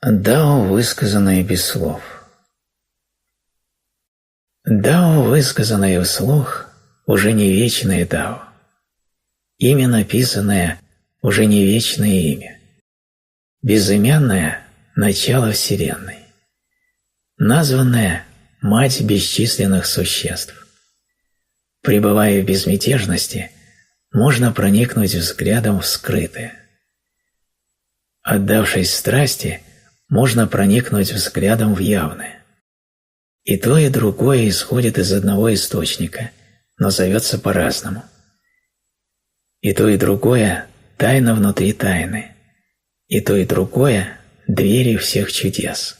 Дао, высказанное без слов. Дао, высказанное вслух, уже не вечное дао. Имя написанное уже не вечное имя. Безымянное – начало Вселенной. Названное – мать бесчисленных существ. Пребывая в безмятежности, можно проникнуть взглядом в скрытое. Отдавшись страсти, можно проникнуть взглядом в явное. И то, и другое исходит из одного источника, но зовется по-разному. И то, и другое – тайна внутри тайны. И то, и другое – двери всех чудес.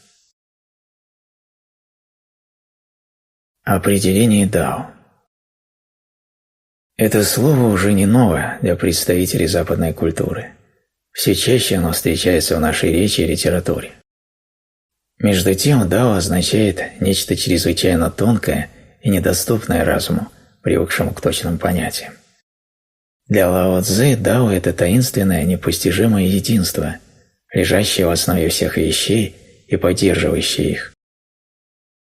Определение Дао. Это слово уже не новое для представителей западной культуры. Все чаще оно встречается в нашей речи и литературе. Между тем, дао означает нечто чрезвычайно тонкое и недоступное разуму, привыкшему к точным понятиям. Для Лао Цзы дао – это таинственное, непостижимое единство, лежащее в основе всех вещей и поддерживающее их.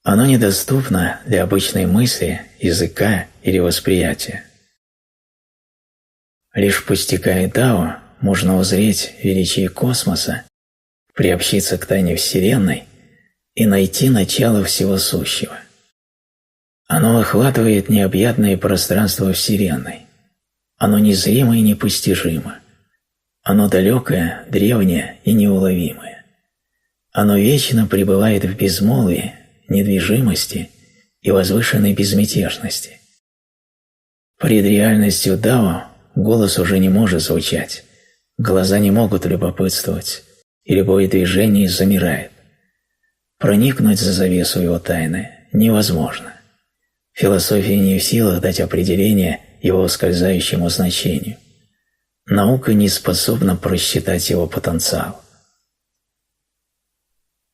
Оно недоступно для обычной мысли, языка или восприятия. Лишь постигая дао, можно узреть величие космоса, приобщиться к тайне Вселенной и найти начало всего сущего. Оно охватывает необъятное пространство Вселенной. Оно незримо и непостижимо. Оно далекое, древнее и неуловимое. Оно вечно пребывает в безмолвии, недвижимости и возвышенной безмятежности. Пред реальностью дао голос уже не может звучать, глаза не могут любопытствовать, и любое движение замирает. Проникнуть за завесу его тайны невозможно. Философия не в силах дать определение его ускользающему значению. Наука не способна просчитать его потенциал.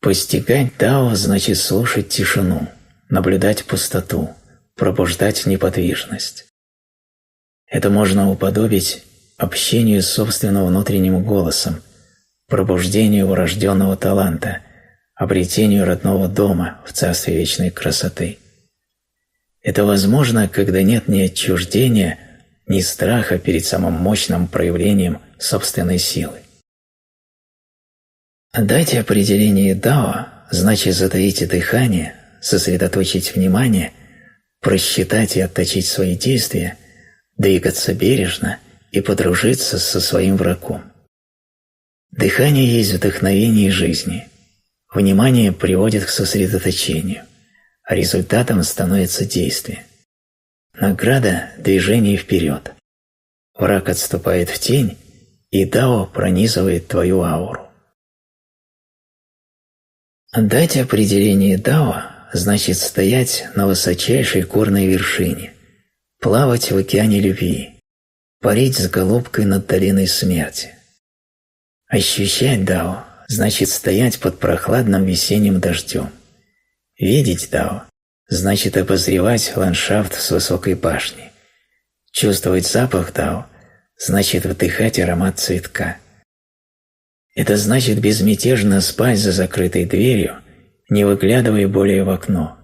Постигать дао значит слушать тишину, наблюдать пустоту, пробуждать неподвижность. Это можно уподобить общению с собственным внутренним голосом, пробуждению врожденного таланта, обретению родного дома в царстве вечной красоты. Это возможно, когда нет ни отчуждения, ни страха перед самым мощным проявлением собственной силы. Дать определение дао значит затаить дыхание, сосредоточить внимание, просчитать и отточить свои действия, двигаться бережно и подружиться со своим врагом. Дыхание есть вдохновение жизни. Внимание приводит к сосредоточению, а результатом становится действие. Награда – движение вперед. Враг отступает в тень, и дао пронизывает твою ауру. Дать определение дао значит стоять на высочайшей горной вершине, плавать в океане любви, парить с голубкой над долиной смерти. Ощущать дао значит стоять под прохладным весенним дождем. Видеть дао значит обозревать ландшафт с высокой башни. Чувствовать запах дао значит вдыхать аромат цветка. Это значит безмятежно спать за закрытой дверью, не выглядывая более в окно,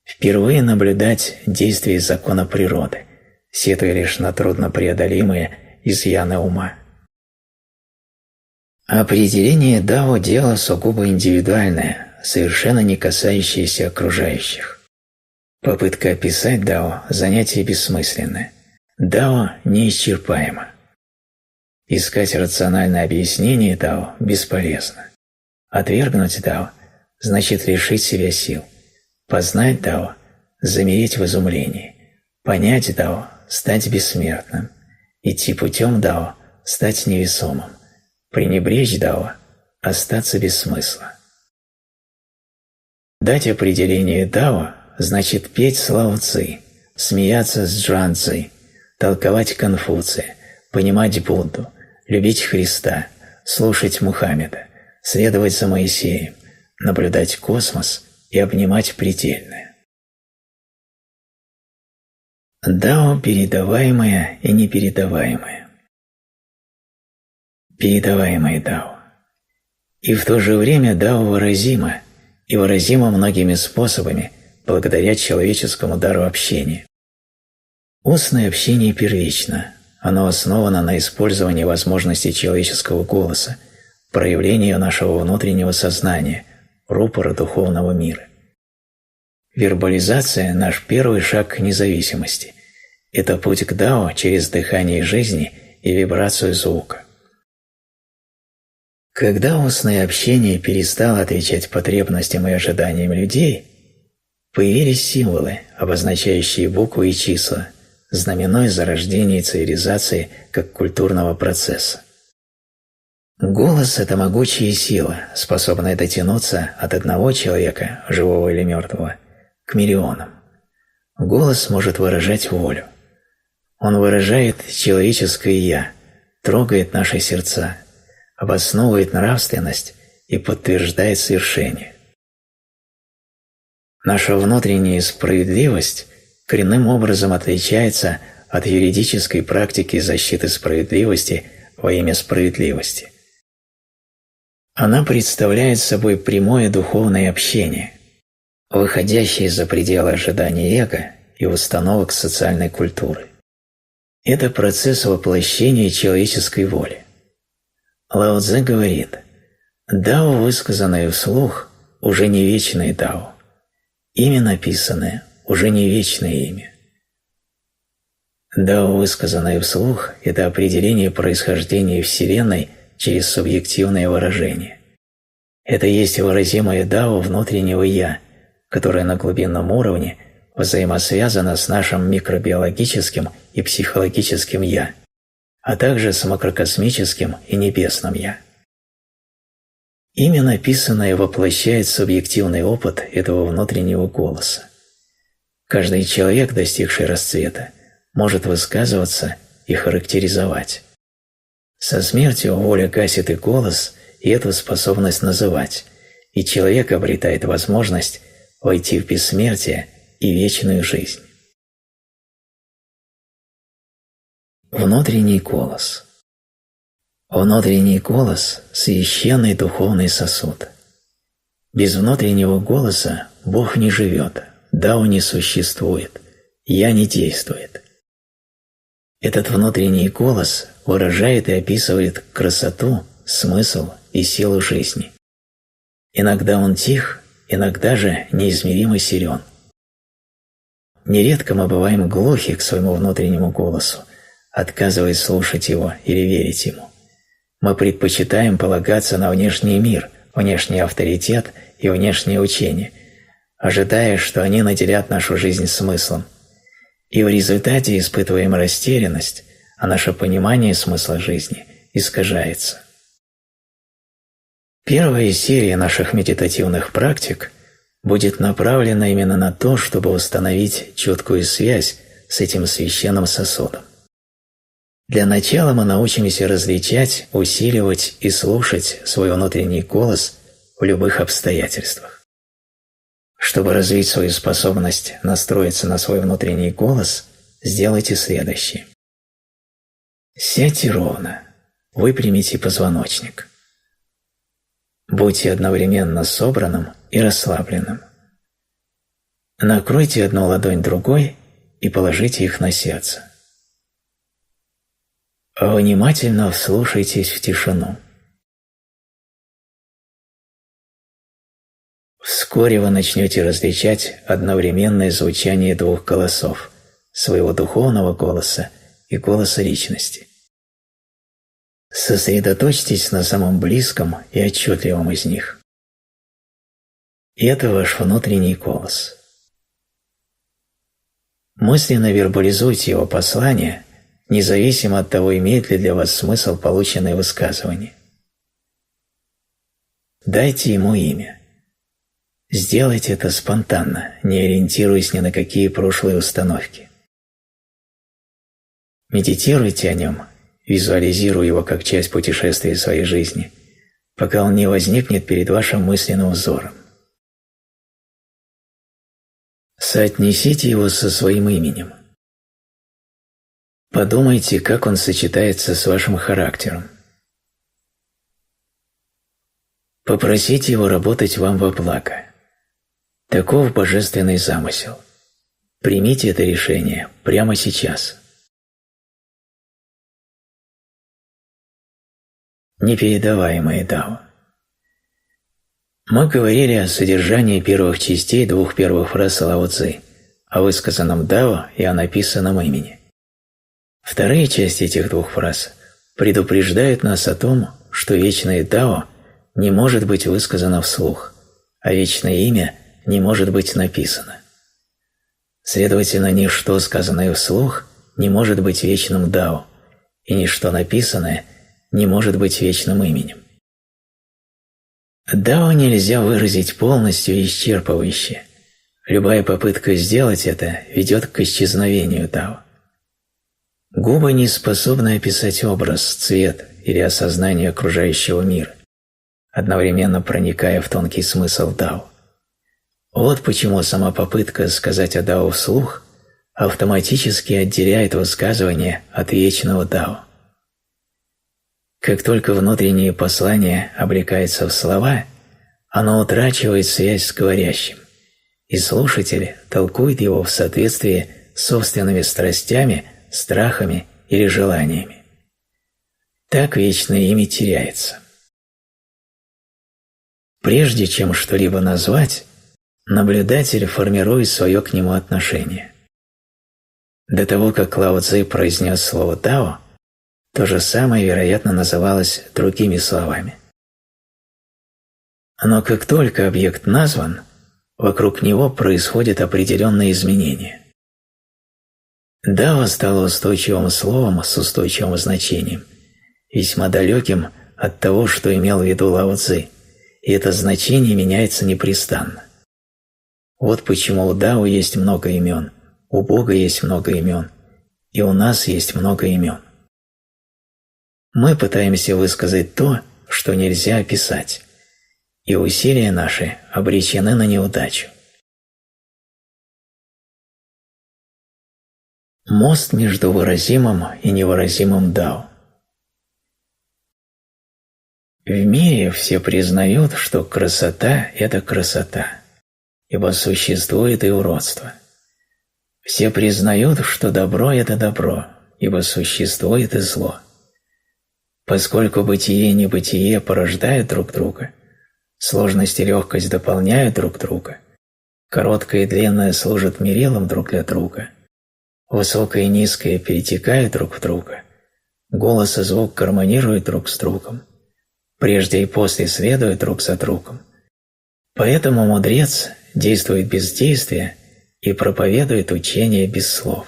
впервые наблюдать действие закона природы, сетуя лишь на труднопреодолимые изъяны ума. Определение дао – дело сугубо индивидуальное, совершенно не касающееся окружающих. Попытка описать дао – занятие бессмысленное. Дао неисчерпаемо. Искать рациональное объяснение дао бесполезно. Отвергнуть дао – значит лишить себя сил. Познать дао – замереть в изумлении. Понять дао – стать бессмертным. Идти путем дао – стать невесомым. Пренебречь дао – остаться без смысла. Дать определение дао значит петь с Лао Цзи, смеяться с Джуан Цзи, толковать Конфуция, понимать Будду, любить Христа, слушать Мухаммеда, следовать за Моисеем, наблюдать космос и обнимать предельное. Дао передаваемое и непередаваемое. Передаваемое дао. И в то же время Дао выразимо, и выразимо многими способами, благодаря человеческому дару общения. Устное общение первично, оно основано на использовании возможностей человеческого голоса, проявлении нашего внутреннего сознания, рупора духовного мира. Вербализация – наш первый шаг к независимости. Это путь к Дао через дыхание жизни и вибрацию звука. Когда устное общение перестало отвечать потребностям и ожиданиям людей, появились символы, обозначающие буквы и числа, знаменной зарождения цивилизации как культурного процесса. Голос – это могучая сила, способная дотянуться от одного человека, живого или мертвого, к миллионам. Голос может выражать волю. Он выражает человеческое «я», трогает наши сердца, обосновывает нравственность и подтверждает свершение. Наша внутренняя справедливость коренным образом отличается от юридической практики защиты справедливости во имя справедливости. Она представляет собой прямое духовное общение, выходящее за пределы ожиданий эго и установок социальной культуры. Это процесс воплощения человеческой воли. Лао Цзэ говорит: «Дао, высказанное вслух, уже не вечное дао. Имя написанное уже не вечное имя». Дао, высказанное вслух, это определение происхождения Вселенной через субъективное выражение. Это есть выразимое дао внутреннего «я», которое на глубинном уровне взаимосвязано с нашим микробиологическим и психологическим «я», а также с макрокосмическим и небесным «я». Имя написанное воплощает субъективный опыт этого внутреннего голоса. Каждый человек, достигший расцвета, может высказываться и характеризовать. Со смертью воля гасит и голос, и эту способность называть, и человек обретает возможность войти в бессмертие и вечную жизнь. Внутренний голос. Внутренний голос – священный духовный сосуд. Без внутреннего голоса Бог не живет, Дао не существует, Я не действует. Этот внутренний голос выражает и описывает красоту, смысл и силу жизни. Иногда он тих, иногда же неизмеримо силен. Нередко мы бываем глухи к своему внутреннему голосу, отказываясь слушать его или верить ему. Мы предпочитаем полагаться на внешний мир, внешний авторитет и внешнее учение, ожидая, что они наделят нашу жизнь смыслом. И в результате испытываем растерянность, а наше понимание смысла жизни искажается. Первая серия наших медитативных практик будет направлена именно на то, чтобы установить четкую связь с этим священным сосудом. Для начала мы научимся различать, усиливать и слушать свой внутренний голос в любых обстоятельствах. Чтобы развить свою способность настроиться на свой внутренний голос, сделайте следующее. Сядьте ровно, выпрямите позвоночник. Будьте одновременно собранным и расслабленным. Накройте одну ладонь другой и положите их на сердце. Внимательно вслушайтесь в тишину. Вскоре вы начнете различать одновременное звучание двух голосов – своего духовного голоса и голоса личности. Сосредоточьтесь на самом близком и отчетливом из них. И это ваш внутренний голос. Мысленно вербализуйте его послание, независимо от того, имеет ли для вас смысл полученное высказывание. Дайте ему имя. Сделайте это спонтанно, не ориентируясь ни на какие прошлые установки. Медитируйте о нем, визуализируя его как часть путешествия своей жизни, пока он не возникнет перед вашим мысленным взором. Соотнесите его со своим именем. Подумайте, как он сочетается с вашим характером. Попросите его работать вам во благо. Таков божественный замысел. Примите это решение прямо сейчас. Непередаваемое Дао. Мы говорили о содержании первых частей двух первых фраз Лао Цзы, о высказанном Дао и о написанном имени. Вторая часть этих двух фраз предупреждает нас о том, что вечное Дао не может быть высказано вслух, а вечное имя не может быть написано. Следовательно, ничто, сказанное вслух, не может быть вечным Дао, и ничто написанное не может быть вечным именем. Дао нельзя выразить полностью и исчерпывающе. Любая попытка сделать это ведет к исчезновению Дао. Губы не способны описать образ, цвет или осознание окружающего мира, одновременно проникая в тонкий смысл Дао. Вот почему сама попытка сказать о Дао вслух автоматически отделяет высказывание от вечного Дао. Как только внутреннее послание облекается в слова, оно утрачивает связь с говорящим, и слушатель толкует его в соответствии с собственными страстями, страхами или желаниями. Так вечное имя теряется. Прежде чем что-либо назвать, наблюдатель формирует свое к нему отношение. До того, как Лао Цзы произнес слово «Дао», то же самое, вероятно, называлось другими словами. Но как только объект назван, вокруг него происходят определенные изменения. Дао стало устойчивым словом с устойчивым значением, весьма далеким от того, что имел в виду Лао Цзы, и это значение меняется непрестанно. Вот почему у Дао есть много имен, у Бога есть много имен, и у нас есть много имен. Мы пытаемся высказать то, что нельзя описать, и усилия наши обречены на неудачу. Мост между выразимым и невыразимым Дао. В мире все признают, что красота – это красота, ибо существует и уродство. Все признают, что добро – это добро, ибо существует и зло. Поскольку бытие и небытие порождают друг друга, сложность и легкость дополняют друг друга, короткое и длинное служат мерилом друг для друга, высокое и низкое перетекают друг в друга, голос и звук гармонируют друг с другом, прежде и после следуют друг за другом. Поэтому мудрец действует без действия и проповедует учение без слов.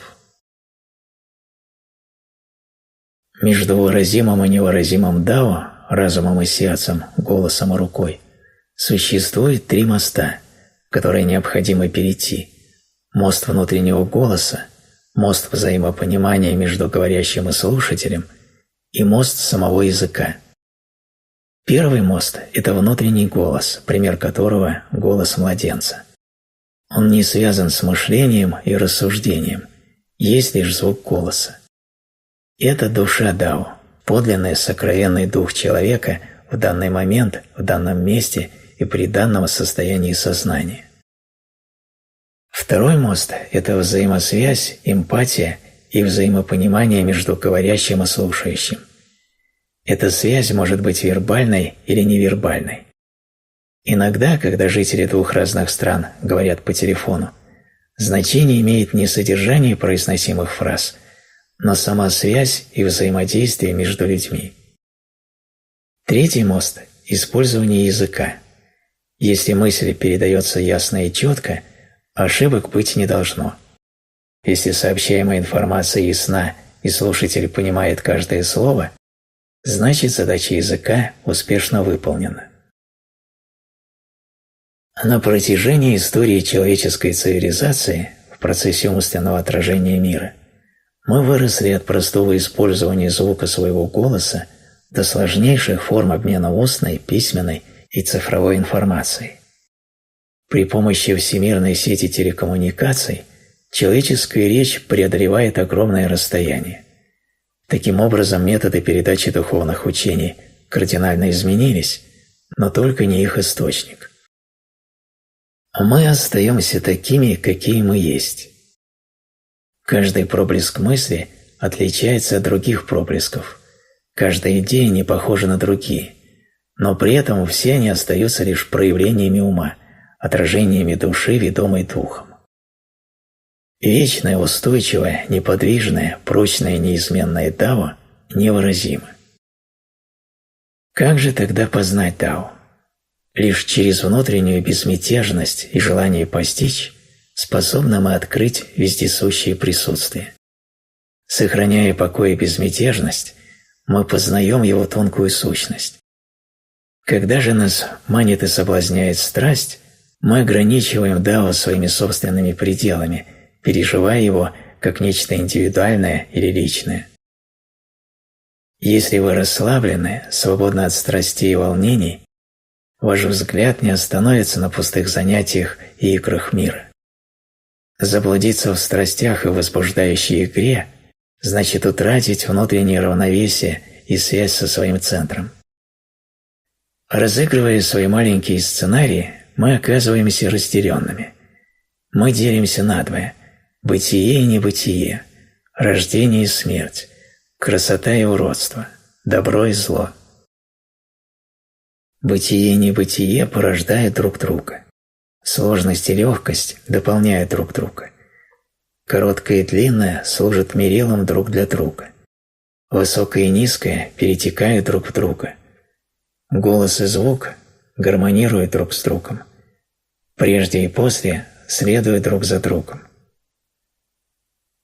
Между выразимым и невыразимым Дао, разумом и сердцем, голосом и рукой, существует три моста, которые необходимо перейти: мост внутреннего голоса, мост взаимопонимания между говорящим и слушателем и мост самого языка. Первый мост – это внутренний голос, пример которого – голос младенца. Он не связан с мышлением и рассуждением, есть лишь звук голоса. Это душа Дао, подлинный сокровенный дух человека в данный момент, в данном месте и при данном состоянии сознания. Второй мост – это взаимосвязь, эмпатия и взаимопонимание между говорящим и слушающим. Эта связь может быть вербальной или невербальной. Иногда, когда жители двух разных стран говорят по телефону, значение имеет не содержание произносимых фраз, но сама связь и взаимодействие между людьми. Третий мост – использование языка. Если мысль передается ясно и четко, ошибок быть не должно. Если сообщаемая информация ясна и слушатель понимает каждое слово, значит задача языка успешно выполнена. На протяжении истории человеческой цивилизации в процессе умственного отражения мира мы выросли от простого использования звука своего голоса до сложнейших форм обмена устной, письменной и цифровой информацией. При помощи всемирной сети телекоммуникаций человеческая речь преодолевает огромное расстояние. Таким образом, методы передачи духовных учений кардинально изменились, но только не их источник. Мы остаемся такими, какие мы есть. Каждый проблеск мысли отличается от других проблесков, каждая идея не похожа на другие, но при этом все они остаются лишь проявлениями ума, отражениями души, ведомой духом. Вечное, устойчивое, неподвижное, прочное, неизменное Дао невыразимо. Как же тогда познать Дао? Лишь через внутреннюю безмятежность и желание постичь способны мы открыть вездесущее присутствие. Сохраняя покой и безмятежность, мы познаем его тонкую сущность. Когда же нас манит и соблазняет страсть, мы ограничиваем Дао своими собственными пределами, переживая его как нечто индивидуальное или личное. Если вы расслаблены, свободны от страстей и волнений, ваш взгляд не остановится на пустых занятиях и играх мира. Заблудиться в страстях и возбуждающей игре значит утратить внутреннее равновесие и связь со своим центром. Разыгрывая свои маленькие сценарии, мы оказываемся разделенными. Мы делимся надвое – бытие и небытие, рождение и смерть, красота и уродство, добро и зло. Бытие и небытие порождают друг друга. Сложность и легкость дополняют друг друга. Короткое и длинное служат мерилом друг для друга. Высокое и низкое перетекают друг в друга. Голос и звук гармонируют друг с другом. Прежде и после следуют друг за другом.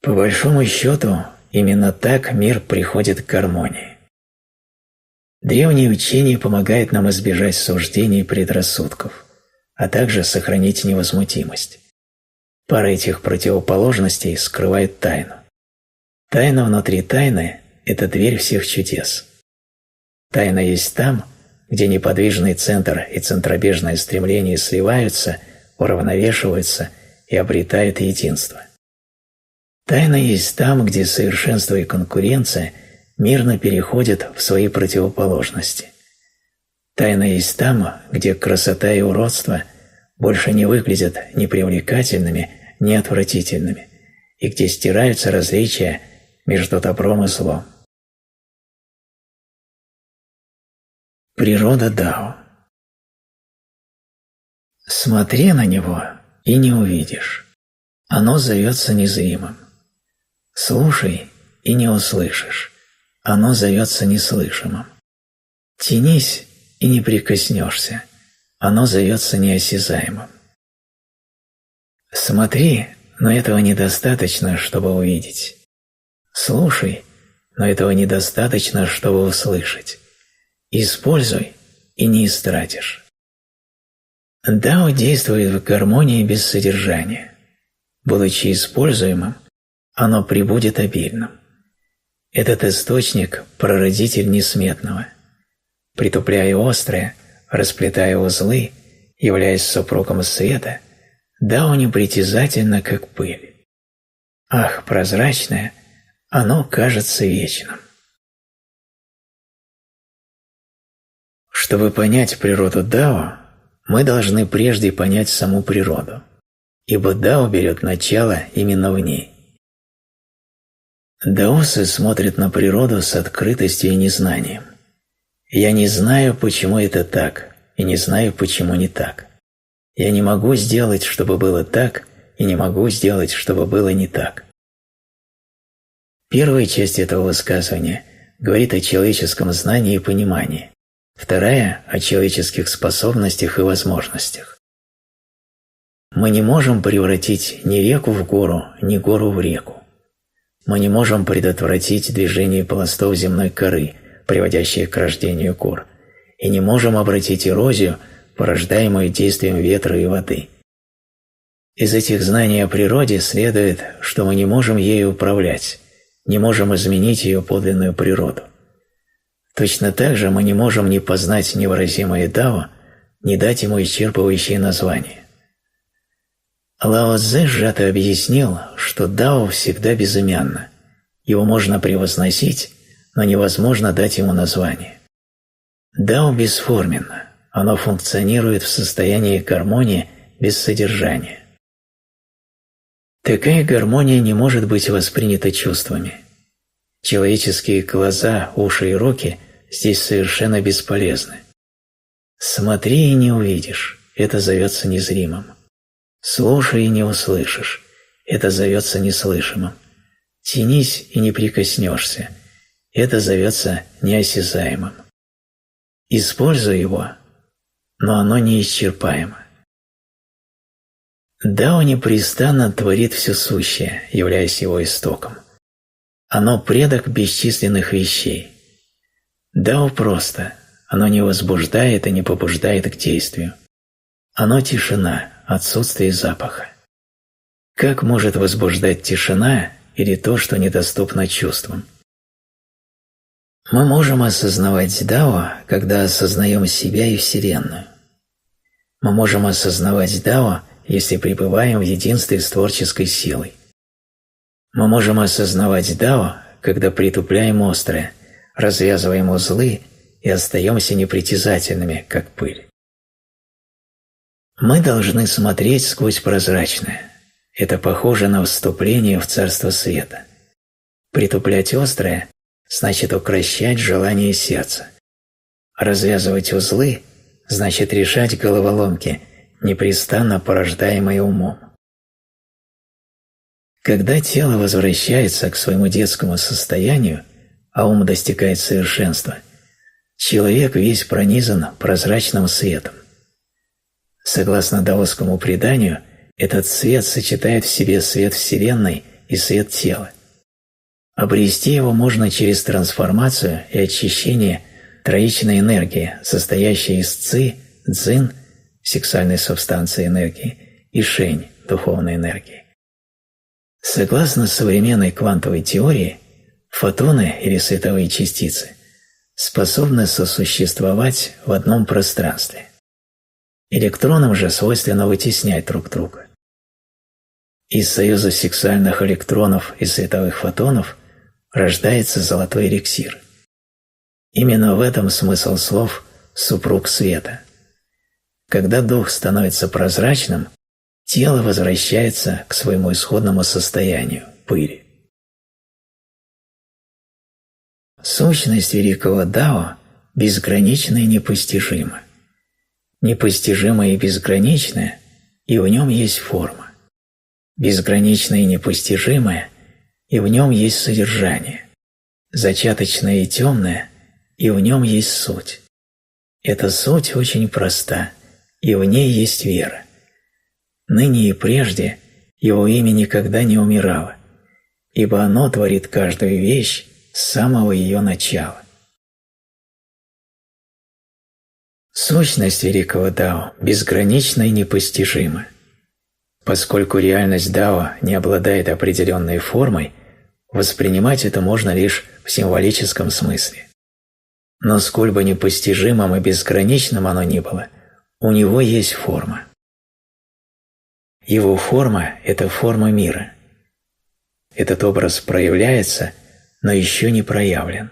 По большому счету, именно так мир приходит к гармонии. Древние учения помогают нам избежать суждений и предрассудков, а также сохранить невозмутимость. Пара этих противоположностей скрывает тайну. Тайна внутри тайны – это дверь всех чудес. Тайна есть там, где неподвижный центр и центробежное стремление сливаются, уравновешиваются и обретают единство. Тайна есть там, где совершенство и конкуренция мирно переходят в свои противоположности. Тайна есть там, где красота и уродство больше не выглядят ни привлекательными, ни отвратительными, и где стираются различия между добром и злом. Природа Дао. Смотри на него и не увидишь. Оно зовется незримым. Слушай и не услышишь. Оно зовется неслышимым. Тянись и не прикоснешься. Оно зовется неосязаемым. Смотри, но этого недостаточно, чтобы увидеть. Слушай, но этого недостаточно, чтобы услышать. Используй и не истратишь. Дао действует в гармонии без содержания. Будучи используемым, оно пребудет обильным. Этот источник – прародитель несметного. Притупляя острое, расплетая узлы, являясь супругом света, Дао непритязательно, как пыль. Ах, прозрачное, оно кажется вечным. Чтобы понять природу Дао, мы должны прежде понять саму природу, ибо Дао берет начало именно в ней. Даосы смотрят на природу с открытостью и незнанием. Я не знаю, почему это так, и не знаю, почему не так. Я не могу сделать, чтобы было так, и не могу сделать, чтобы было не так. Первая часть этого высказывания говорит о человеческом знании и понимании, вторая – о человеческих способностях и возможностях. Мы не можем превратить ни реку в гору, ни гору в реку. Мы не можем предотвратить движение пластов земной коры, приводящие к рождению гор, и не можем обратить эрозию, порождаемую действием ветра и воды. Из этих знаний о природе следует, что мы не можем ею управлять, не можем изменить ее подлинную природу. Точно так же мы не можем ни познать невыразимое Дао, ни дать ему исчерпывающее название. Лао Цзэ сжато объяснил, что Дао всегда безымянно. Его можно превозносить, но невозможно дать ему название. Дао бесформенно, Оно функционирует в состоянии гармонии без содержания. Такая гармония не может быть воспринята чувствами. Человеческие глаза, уши и руки здесь совершенно бесполезны. Смотри и не увидишь, это зовется незримым. Слушай и не услышишь, это зовется неслышимым. Тянись и не прикоснешься, это зовется неосязаемым. Используй его, но оно неисчерпаемо. Дао непрестанно творит все сущее, являясь его истоком. Оно предок бесчисленных вещей. Дао просто, оно не возбуждает и не побуждает к действию. Оно тишина, отсутствие запаха. Как может возбуждать тишина или то, что недоступно чувствам? Мы можем осознавать Дао, когда осознаем себя и Вселенную. Мы можем осознавать Дао, если пребываем в единстве с творческой силой. Мы можем осознавать Дао, когда притупляем острое, развязываем узлы и остаемся непритязательными, как пыль. Мы должны смотреть сквозь прозрачное. Это похоже на вступление в Царство Света. Притуплять острое значит укрощать желание сердца. Развязывать узлы значит решать головоломки, непрестанно порождаемые умом. Когда тело возвращается к своему детскому состоянию, а ум достигает совершенства, человек весь пронизан прозрачным светом. Согласно даосскому преданию, этот свет сочетает в себе свет Вселенной и свет тела. Обрести его можно через трансформацию и очищение троичной энергии, состоящей из ци, цзин, сексуальной субстанции энергии, и шэнь, духовной энергии. Согласно современной квантовой теории, фотоны или световые частицы способны сосуществовать в одном пространстве. Электронам же свойственно вытеснять друг друга. Из союза сексуальных электронов и световых фотонов рождается золотой эликсир. Именно в этом смысл слов «супруг света». Когда дух становится прозрачным, тело возвращается к своему исходному состоянию – пыли. Сущность великого Дао безгранична и непостижима. Непостижимое и безграничное, и в нем есть форма. Безграничное и непостижимое, и в нем есть содержание. Зачаточное и темное, и в нем есть суть. Эта суть очень проста, и в ней есть вера. Ныне и прежде его имя никогда не умирало, ибо оно творит каждую вещь с самого ее начала. Сущность великого Дао безгранична и непостижима. Поскольку реальность Дао не обладает определенной формой, воспринимать это можно лишь в символическом смысле. Но сколь бы непостижимым и безграничным оно ни было, у него есть форма. Его форма – это форма мира. Этот образ проявляется, но еще не проявлен.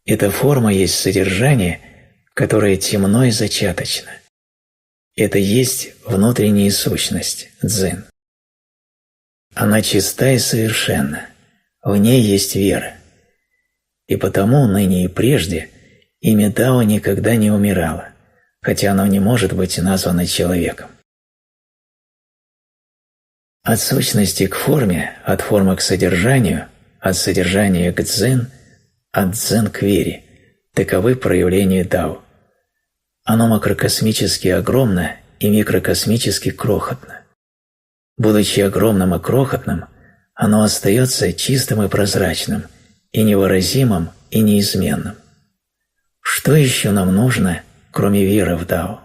Эта форма есть содержание, которое темно и зачаточно. Это есть внутренняя сущность, дзин. Она чиста и совершенна, в ней есть вера. И потому ныне и прежде имя Дао никогда не умирало, хотя оно не может быть названо человеком. От сущности к форме, от формы к содержанию, от содержания к дзин, от дзин к вере – таковы проявления Дао. Оно макрокосмически огромно и микрокосмически крохотно. Будучи огромным и крохотным, оно остается чистым и прозрачным, и невыразимым, и неизменным. Что еще нам нужно, кроме веры в Дао?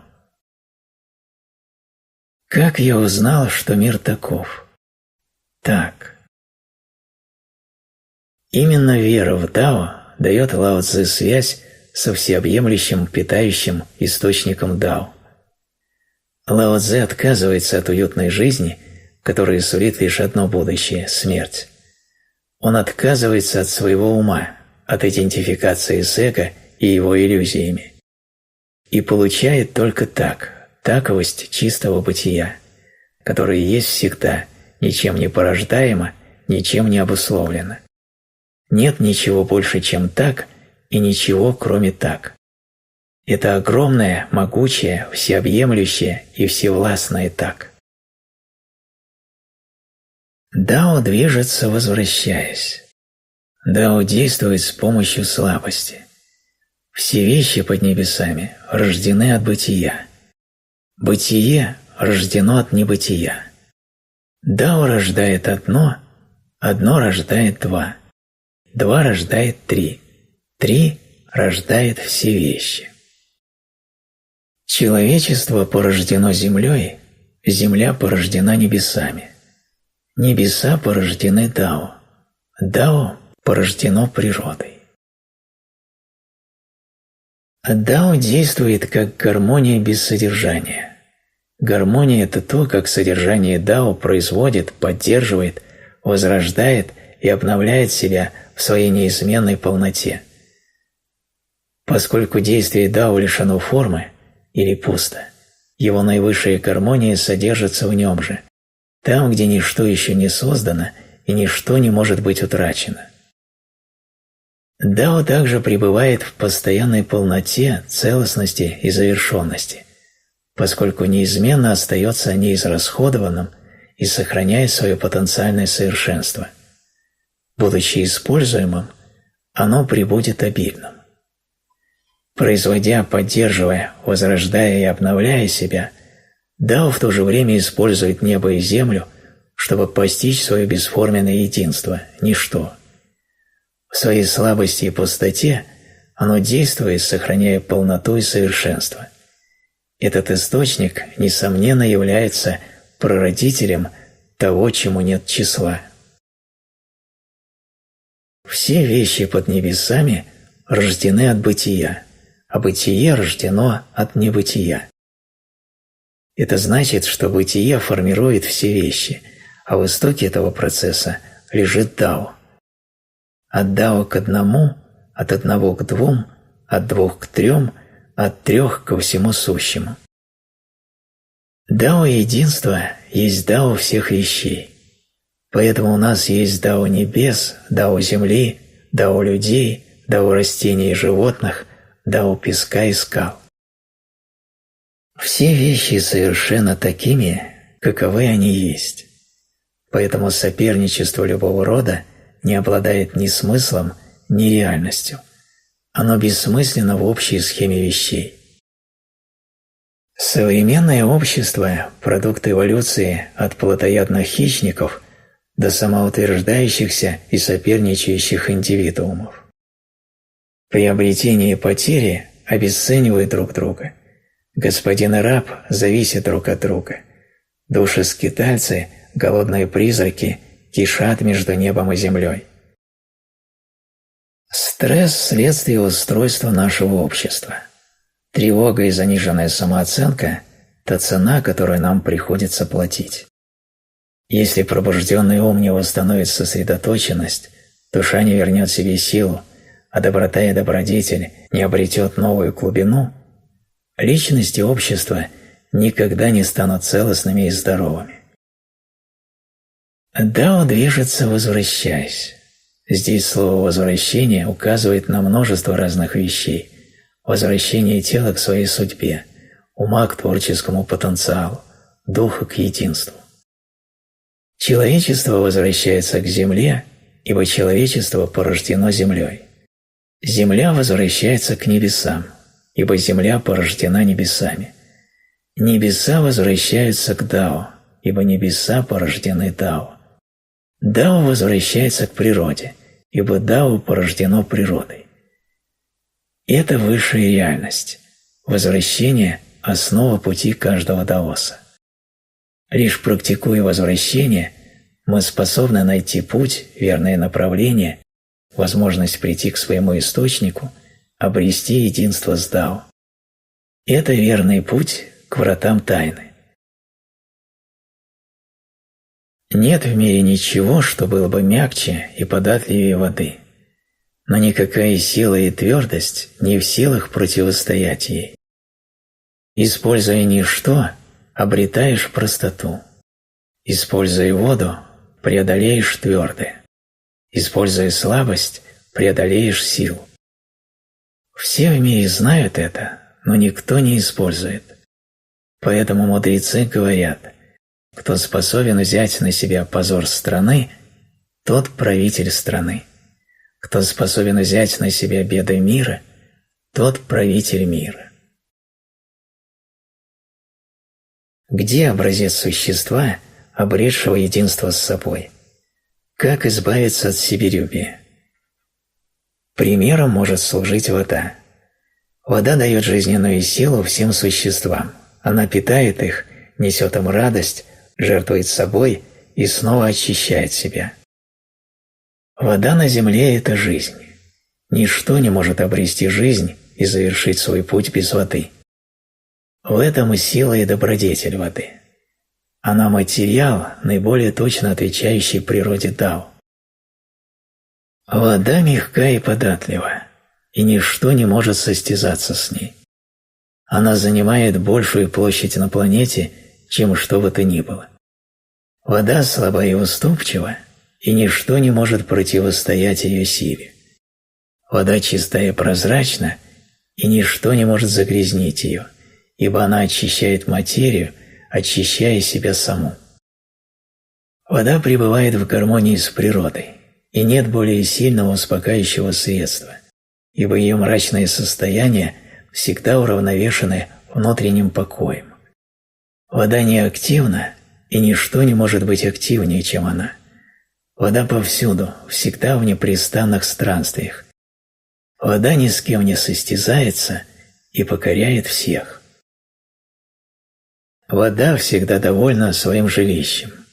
Как я узнал, что мир таков? Так. Именно вера в Дао дает Лао Цзы связь со всеобъемлющим питающим источником Дао. Лао Цзы отказывается от уютной жизни, которая сулит лишь одно будущее – смерть. Он отказывается от своего ума, от идентификации с эго и его иллюзиями. и получает только так, таковость чистого бытия, которое есть всегда, ничем не порождаемо, ничем не обусловлено. Нет ничего больше, чем так, и ничего, кроме так. Это огромное, могучее, всеобъемлющее и всевластное так. Дао движется, возвращаясь. Дао действует с помощью слабости. Все вещи под небесами рождены от бытия. Бытие рождено от небытия. Дао рождает одно, одно рождает два, два рождает три, три рождает все вещи. Человечество порождено землей, земля порождена небесами. Небеса порождены Дао, Дао порождено природой. Дао действует как гармония без содержания. Гармония – это то, как содержание Дао производит, поддерживает, возрождает и обновляет себя в своей неизменной полноте. Поскольку действие Дао лишено формы или пусто, его наивысшая гармония содержится в нем же, там, где ничто еще не создано и ничто не может быть утрачено. Дао также пребывает в постоянной полноте, целостности и завершенности, поскольку неизменно остается неизрасходованным и сохраняет свое потенциальное совершенство. Будучи используемым, оно пребудет обильным. Производя, поддерживая, возрождая и обновляя себя, Дао в то же время использует небо и землю, чтобы постичь свое бесформенное единство, ничто. В своей слабости и пустоте оно действует, сохраняя полноту и совершенство. Этот источник, несомненно, является прародителем того, чему нет числа. Все вещи под небесами рождены от бытия, а бытие рождено от небытия. Это значит, что бытие формирует все вещи, а в истоке этого процесса лежит Дао. От Дао к одному, от одного к двум, от двух к трем, от трех ко всему сущему. Дао единства есть Дао всех вещей. Поэтому у нас есть Дао небес, Дао земли, Дао людей, Дао растений и животных, Дао песка и скал. Все вещи совершенно такими, каковы они есть. Поэтому соперничество любого рода не обладает ни смыслом, ни реальностью. Оно бессмысленно в общей схеме вещей. Современное общество – продукт эволюции от плотоядных хищников до самоутверждающихся и соперничающих индивидуумов. Приобретение и потери обесценивают друг друга. Господин и раб зависят друг от друга. Души-скитальцы, голодные призраки кишат между небом и землей. Стресс – следствие устройства нашего общества. Тревога и заниженная самооценка – та цена, которую нам приходится платить. Если пробужденный ум не восстановит сосредоточенность, душа не вернет себе силу, а доброта и добродетель не обретет новую глубину, личность и общество никогда не станут целостными и здоровыми. Дао движется, возвращаясь. Здесь слово «возвращение» указывает на множество разных вещей. Возвращение тела к своей судьбе, ума к творческому потенциалу, духа к единству. Человечество возвращается к земле, ибо человечество порождено землей. Земля возвращается к небесам, ибо земля порождена небесами. Небеса возвращаются к Дао, ибо небеса порождены Дао. Дао возвращается к природе, ибо Дао порождено природой. Это высшая реальность. Возвращение – основа пути каждого даоса. Лишь практикуя возвращение, мы способны найти путь, верное направление, возможность прийти к своему источнику, обрести единство с Дао. Это верный путь к вратам тайны. Нет в мире ничего, что было бы мягче и податливее воды, но никакая сила и твердость не в силах противостоять ей. Используя ничто, обретаешь простоту. Используя воду, преодолеешь твердое. Используя слабость, преодолеешь силу. Все в мире знают это, но никто не использует. Поэтому мудрецы говорят, кто способен взять на себя позор страны, тот правитель страны. Кто способен взять на себя беды мира, тот правитель мира. Где образец существа, обретшего единство с собой? Как избавиться от себелюбия? Примером может служить вода. Вода дает жизненную силу всем существам. Она питает их, несет им радость, жертвует собой и снова очищает себя. Вода на земле – это жизнь. Ничто не может обрести жизнь и завершить свой путь без воды. В этом и сила и добродетель воды. Она материал, наиболее точно отвечающий природе Дао. Вода мягка и податлива, и ничто не может состязаться с ней. Она занимает большую площадь на планете, чем что бы то ни было. Вода слаба и уступчива, и ничто не может противостоять ее силе. Вода чистая и прозрачна, и ничто не может загрязнить ее, ибо она очищает материю, очищая себя саму. Вода пребывает в гармонии с природой, и нет более сильного успокаивающего средства, ибо ее мрачные состояния всегда уравновешены внутренним покоем. Вода неактивна, и ничто не может быть активнее, чем она. Вода повсюду, всегда в непрестанных странствиях. Вода ни с кем не состязается и покоряет всех. Вода всегда довольна своим жилищем.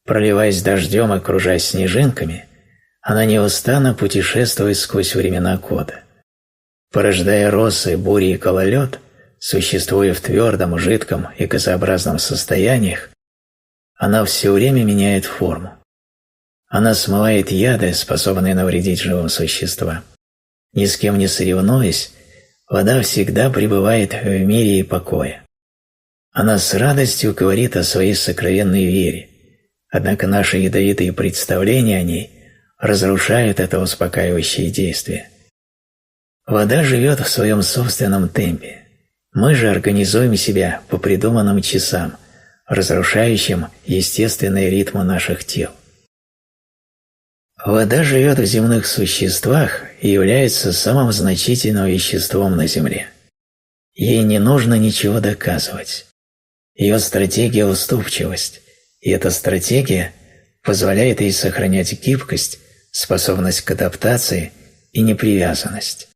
Проливаясь дождем и кружась снежинками, она неустанно путешествует сквозь времена года. Порождая росы, бури и гололед, существуя в твердом, жидком и газообразном состояниях, она все время меняет форму. Она смывает яды, способные навредить живым существам. Ни с кем не соревнуясь, вода всегда пребывает в мире и покое. Она с радостью говорит о своей сокровенной вере, однако наши ядовитые представления о ней разрушают это успокаивающее действие. Вода живет в своем собственном темпе. Мы же организуем себя по придуманным часам, разрушающим естественные ритмы наших тел. Вода живет в земных существах и является самым значительным веществом на Земле. Ей не нужно ничего доказывать. Ее стратегия – уступчивость, и эта стратегия позволяет ей сохранять гибкость, способность к адаптации и непривязанность.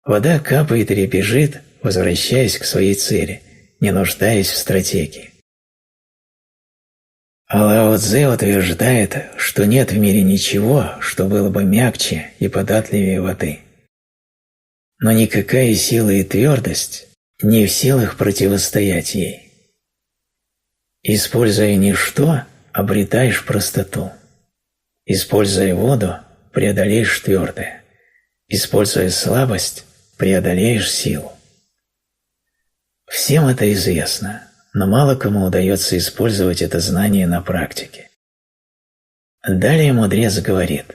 Вода капает или бежит, возвращаясь к своей цели, не нуждаясь в стратегии. Лао Цзэ утверждает, что нет в мире ничего, что было бы мягче и податливее воды. Но никакая сила и твердость не в силах противостоять ей. Используя ничто, обретаешь простоту. Используя воду, преодолеешь твердое. Используя слабость, преодолеешь силу. Всем это известно, но мало кому удается использовать это знание на практике. Далее мудрец говорит: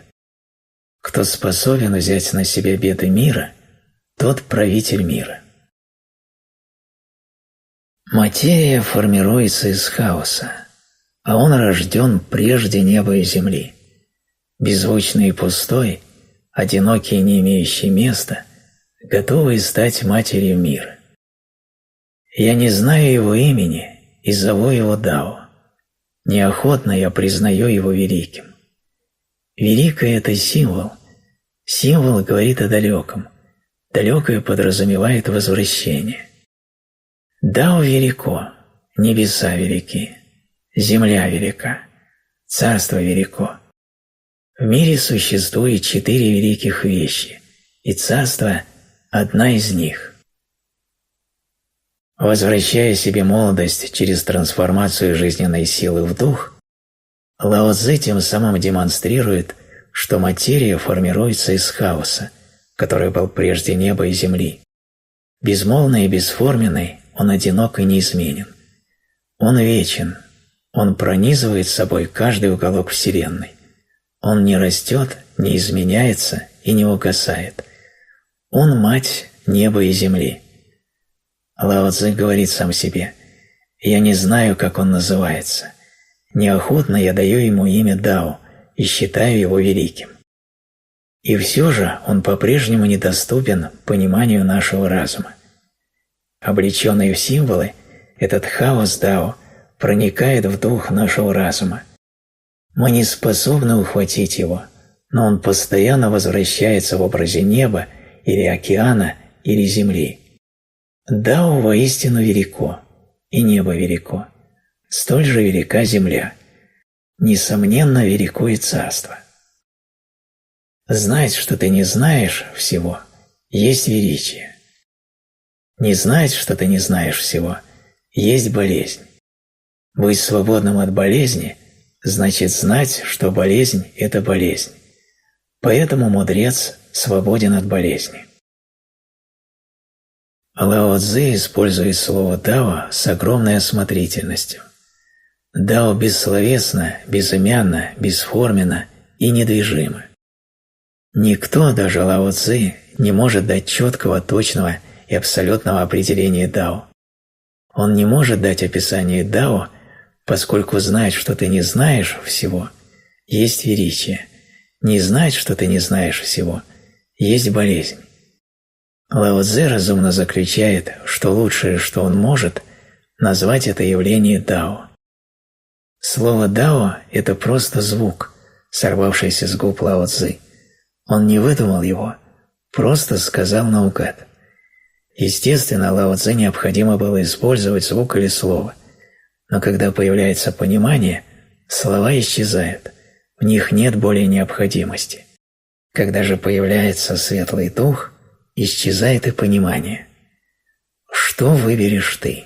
кто способен взять на себя беды мира, тот правитель мира. Материя формируется из хаоса, а он рожден прежде неба и земли. Беззвучный и пустой, одинокий и не имеющий места, готовый стать матерью мира. Я не знаю его имени и зову его Дао. Неохотно я признаю его великим. Великое – это символ. Символ говорит о далеком. Далекое подразумевает возвращение. Дао велико, небеса велики, земля велика, царство велико. В мире существует 4 великих вещи, и царство – одна из них. Возвращая себе молодость через трансформацию жизненной силы в дух, Лао Цзэ тем самым демонстрирует, что материя формируется из хаоса, который был прежде неба и земли. Безмолвный и бесформенный, он одинок и неизменен. Он вечен, он пронизывает собой каждый уголок Вселенной. Он не растет, не изменяется и не угасает. Он мать неба и земли. Лао Цзы говорит сам себе: «Я не знаю, как он называется. Неохотно я даю ему имя Дао и считаю его великим». И все же он по-прежнему недоступен пониманию нашего разума. Облеченный в символы, этот хаос Дао проникает в дух нашего разума. Мы не способны ухватить его, но он постоянно возвращается в образе неба или океана или земли. Дао воистину велико, и небо велико, столь же велика земля. Несомненно, велико и царство. Знать, что ты не знаешь всего, есть величие. Не знать, что ты не знаешь всего, есть болезнь. Быть свободным от болезни значит знать, что болезнь – это болезнь. Поэтому мудрец свободен от болезни. Лао Цзы использует слово «дао» с огромной осмотрительностью. Дао бессловесно, безымянно, бесформенно и недвижимо. Никто, даже Лао Цзы, не может дать четкого, точного и абсолютного определения дао. Он не может дать описание дао, поскольку знать, что ты не знаешь всего, есть величие. Не знать, что ты не знаешь всего, есть болезнь. Лао Цзы разумно заключает, что лучшее, что он может, назвать это явление дао. Слово дао – это просто звук, сорвавшийся с губ Лао Цзы. Он не выдумал его, просто сказал наугад. Естественно, Лао Цзы необходимо было использовать звук или слово, но когда появляется понимание, слова исчезают, в них нет более необходимости. Когда же появляется светлый дух, исчезает и понимание. Что выберешь ты?